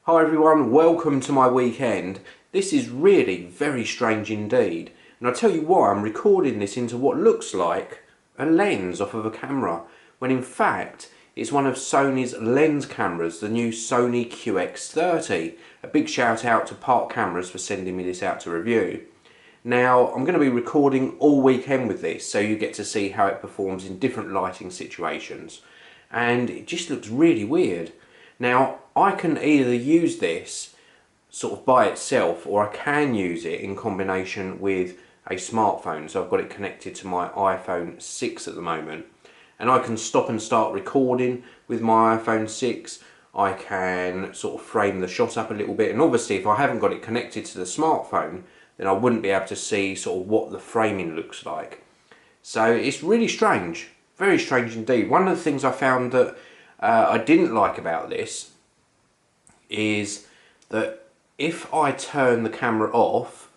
Hi everyone, welcome to my weekend. This is really very strange indeed, and I'll tell you why. I'm recording this into what looks like a lens off of a camera, when in fact it's one of Sony's lens cameras, the new Sony QX30. A big shout out to Park Cameras for sending me this out to review. Now I'm going to be recording all weekend with this, so you get to see how it performs in different lighting situations, and it just looks really weird. Now, I can either use this sort of by itself, or I can use it in combination with a smartphone. So I've got it connected to my iPhone 6 at the moment, and I can stop and start recording with my iPhone 6. I can sort of frame the shot up a little bit, and obviously if I haven't got it connected to the smartphone, then I wouldn't be able to see sort of what the framing looks like. So it's really strange, very strange indeed. One of the things I found that I didn't like about this is that if I turn the camera off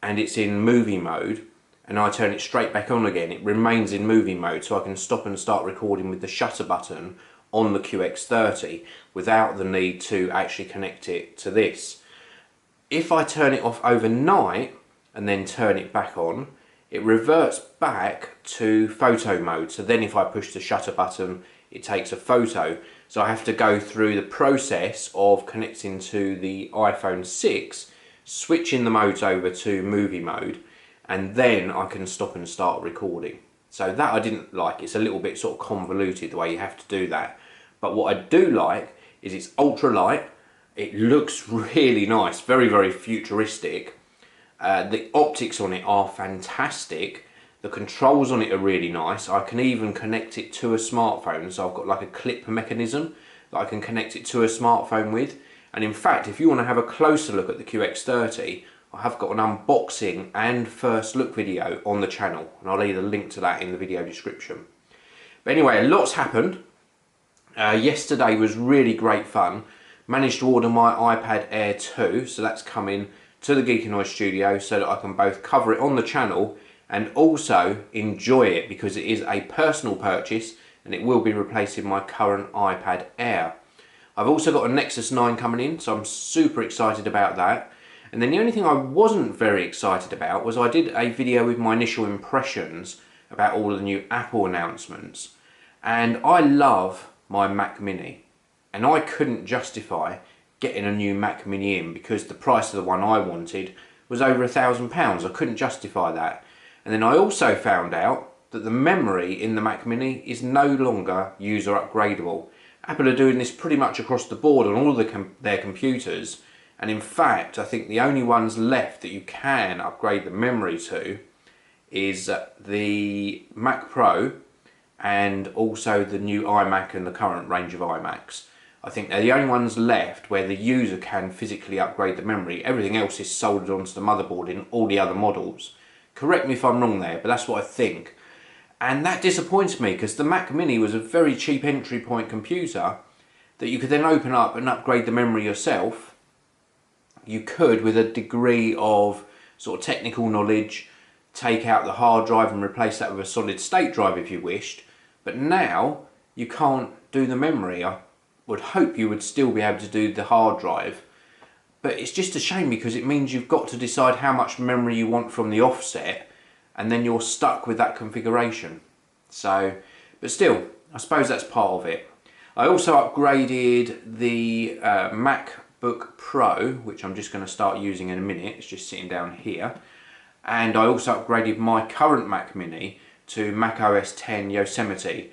and it's in movie mode and I turn it straight back on again, it remains in movie mode, so I can stop and start recording with the shutter button on the QX30 without the need to actually connect it to this. If I turn it off overnight and then turn it back on, it reverts back to photo mode. So then if I push the shutter button, it takes a photo. So I have to go through the process of connecting to the iPhone 6, switching the modes over to movie mode, and then I can stop and start recording. So that I didn't like. It's a little bit sort of convoluted the way you have to do that. But what I do like is it's ultra light. It looks really nice, very, very futuristic. The optics on it are fantastic. The controls on it are really nice. I can even connect it to a smartphone, so I've got like a clip mechanism that I can connect it to a smartphone with. And in fact, if you want to have a closer look at the QX30, I have got an unboxing and first look video on the channel, and I'll leave a link to that in the video description. But anyway, a lot's happened. Yesterday was really great fun. Managed to order my iPad Air 2, so that's coming to the Geekanoid studio so that I can both cover it on the channel and also enjoy it, because it is a personal purchase and it will be replacing my current iPad Air. I've also got a Nexus 9 coming in, so I'm super excited about that. And then the only thing I wasn't very excited about was I did a video with my initial impressions about all of the new Apple announcements. And I love my Mac Mini, and I couldn't justify getting a new Mac Mini in because the price of the one I wanted was over £1,000. I couldn't justify that. And then I also found out that the memory in the Mac Mini is no longer user upgradable. Apple are doing this pretty much across the board on all of their computers, and in fact I think the only ones left that you can upgrade the memory to is the Mac Pro and also the new iMac and the current range of iMacs. I think they're the only ones left where the user can physically upgrade the memory. Everything else is soldered onto the motherboard in all the other models. Correct me if I'm wrong there, but that's what I think. And that disappoints me, because the Mac Mini was a very cheap entry point computer that you could then open up and upgrade the memory yourself. You could, with a degree of sort of technical knowledge, take out the hard drive and replace that with a solid state drive if you wished. But now you can't do the memory. I would hope you would still be able to do the hard drive. But it's just a shame, because it means you've got to decide how much memory you want from the offset, and then you're stuck with that configuration. So, but still, I suppose that's part of it. I also upgraded the MacBook Pro, which I'm just going to start using in a minute. It's just sitting down here. And I also upgraded my current Mac Mini to macOS 10 Yosemite.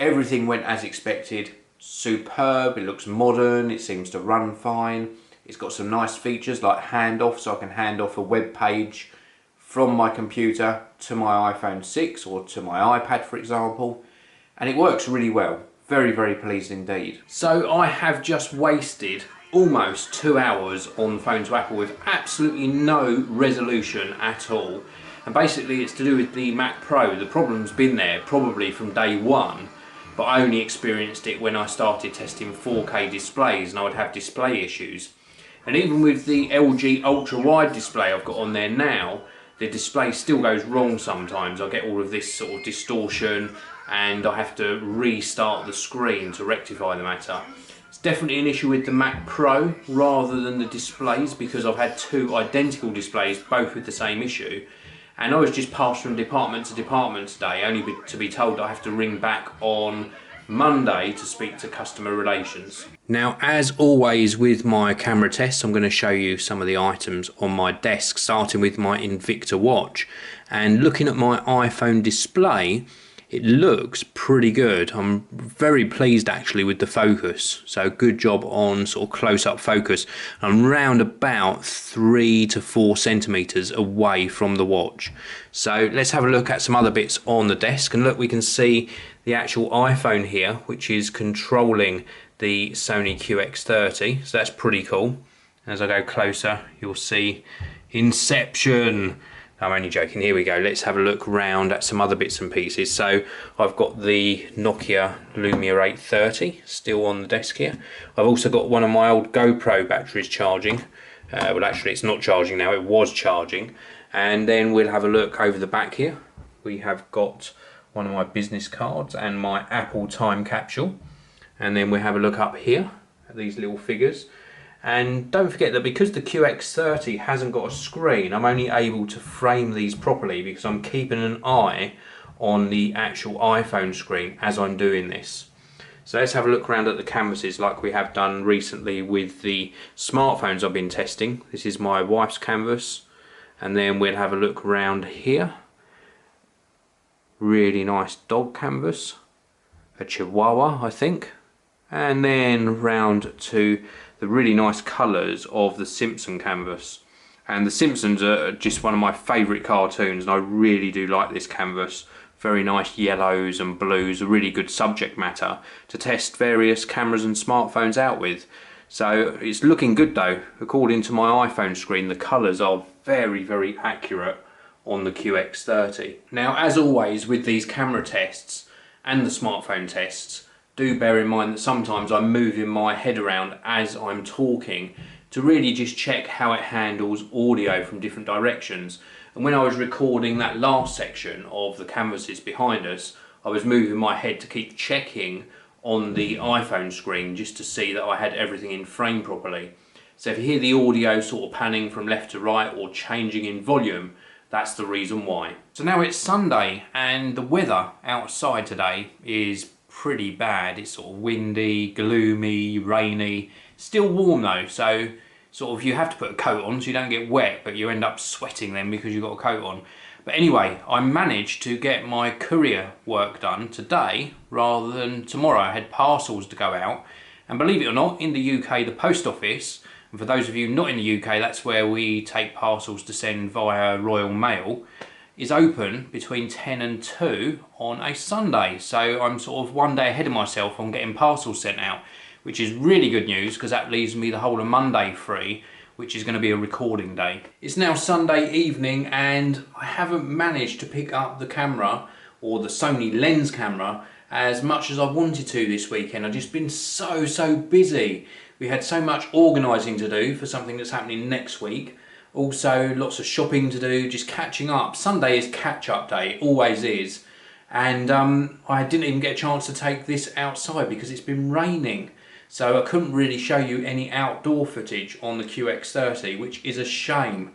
Everything went as expected. Superb, it looks modern, it seems to run fine. It's got some nice features like handoff, so I can hand off a web page from my computer to my iPhone 6 or to my iPad, for example, and it works really well. Very, very pleased indeed. So I have just wasted almost 2 hours on the phone to Apple with absolutely no resolution at all. And basically it's to do with the Mac Pro. The problem's been there probably from day one, but I only experienced it when I started testing 4K displays, and I would have display issues. And even with the LG ultra wide display I've got on there now, the display still goes wrong sometimes. I get all of this sort of distortion and I have to restart the screen to rectify the matter. It's definitely an issue with the Mac Pro rather than the displays, because I've had two identical displays, both with the same issue. And I was just passed from department to department today, only to be told I have to ring back on Monday to speak to customer relations. Now, as always with my camera tests, I'm going to show you some of the items on my desk, starting with my Invicta watch. And looking at my iPhone display, it looks pretty good. I'm very pleased actually with the focus. So good job on sort of close-up focus. I'm round about 3 to 4 centimeters away from the watch. So let's have a look at some other bits on the desk, and look, we can see the actual iPhone here, which is controlling the Sony QX30. So that's pretty cool. As I go closer, you'll see Inception. I'm only joking, here we go. Let's have a look round at some other bits and pieces. So I've got the Nokia Lumia 830 still on the desk here. I've also got one of my old GoPro batteries charging. Well, actually it's not charging now, it was charging. And then we'll have a look over the back here. We have got one of my business cards and my Apple time capsule. And then we'll have a look up here at these little figures. And don't forget that because the QX30 hasn't got a screen, I'm only able to frame these properly because I'm keeping an eye on the actual iPhone screen as I'm doing this. So let's have a look around at the canvases like we have done recently with the smartphones I've been testing. This is my wife's canvas, and then we'll have a look around here. Really nice dog canvas, a Chihuahua I think, and then round to the really nice colours of the Simpson canvas. And the Simpsons are just one of my favourite cartoons, and I really do like this canvas. Very nice yellows and blues, a really good subject matter to test various cameras and smartphones out with. So it's looking good though. According to my iPhone screen, the colours are very, very accurate on the QX30. Now, as always with these camera tests and the smartphone tests, do bear in mind that sometimes I'm moving my head around as I'm talking to really just check how it handles audio from different directions. And when I was recording that last section of the canvases behind us, I was moving my head to keep checking on the iPhone screen just to see that I had everything in frame properly. So if you hear the audio sort of panning from left to right or changing in volume, that's the reason why. So now it's Sunday and the weather outside today is pretty bad. It's sort of windy, gloomy, rainy, still warm though, so sort of you have to put a coat on so you don't get wet, but you end up sweating then because you've got a coat on. But anyway, I managed to get my courier work done today rather than tomorrow. I had parcels to go out, and believe it or not, in the UK the post office, and for those of you not in the UK, that's where we take parcels to send via Royal Mail, is open between 10 and 2 on a Sunday. So I'm sort of one day ahead of myself on getting parcels sent out, which is really good news because that leaves me the whole of Monday free, which is going to be a recording day. It's now Sunday evening and I haven't managed to pick up the camera, or the Sony lens camera, as much as I wanted to this weekend. I've just been so busy. We had so much organising to do for something that's happening next week. Also, lots of shopping to do, just catching up. Sunday is catch-up day, it always is. And I didn't even get a chance to take this outside because it's been raining. So I couldn't really show you any outdoor footage on the QX30, which is a shame.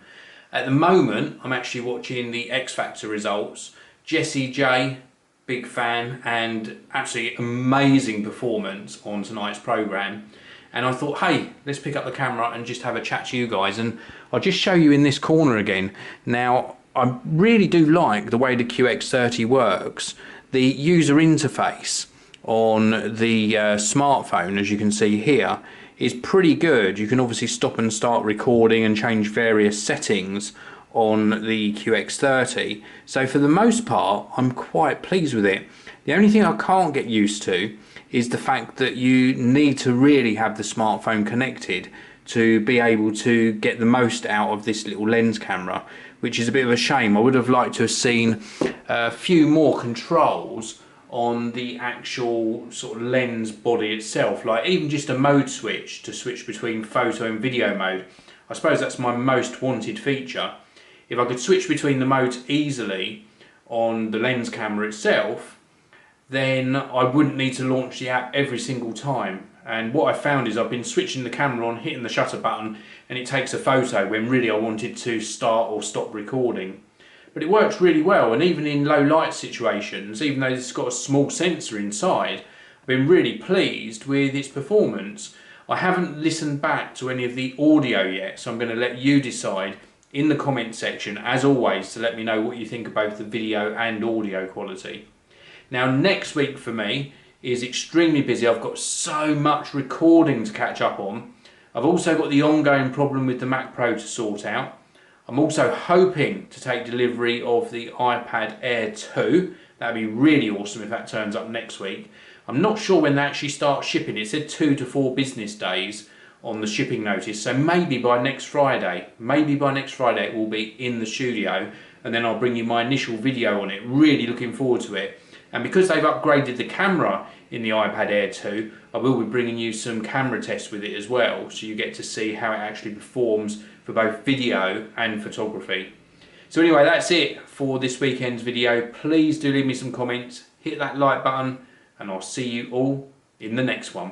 At the moment, I'm actually watching the X Factor results. Jessie J, big fan, and absolutely amazing performance on tonight's programme. And I thought, hey, let's pick up the camera and just have a chat to you guys. And I'll just show you in this corner again. Now, I really do like the way the QX30 works. The user interface on the smartphone, as you can see here, is pretty good. You can obviously stop and start recording and change various settings on the QX30. So for the most part, I'm quite pleased with it. The only thing I can't get used to is the fact that you need to really have the smartphone connected to be able to get the most out of this little lens camera, which is a bit of a shame. I would have liked to have seen a few more controls on the actual sort of lens body itself, like even just a mode switch to switch between photo and video mode. I suppose that's my most wanted feature. If I could switch between the modes easily on the lens camera itself, then I wouldn't need to launch the app every single time. and what I found is I've been switching the camera on, hitting the shutter button, and it takes a photo when really I wanted to start or stop recording. But it works really well, and even in low light situations, even though it's got a small sensor inside, I've been really pleased with its performance. I haven't listened back to any of the audio yet, so I'm going to let you decide in the comment section, as always, to let me know what you think of both the video and audio quality. Now, next week for me is extremely busy. I've got so much recording to catch up on. I've also got the ongoing problem with the Mac Pro to sort out. I'm also hoping to take delivery of the iPad Air 2. That'd be really awesome if that turns up next week. I'm not sure when they actually start shipping. It said 2 to 4 business days on the shipping notice, so maybe by next Friday it will be in the studio, and then I'll bring you my initial video on it. Really looking forward to it. And because they've upgraded the camera in the iPad Air 2, I will be bringing you some camera tests with it as well, so you get to see how it actually performs for both video and photography. So anyway, that's it for this weekend's video. Please do leave me some comments, hit that like button, and I'll see you all in the next one.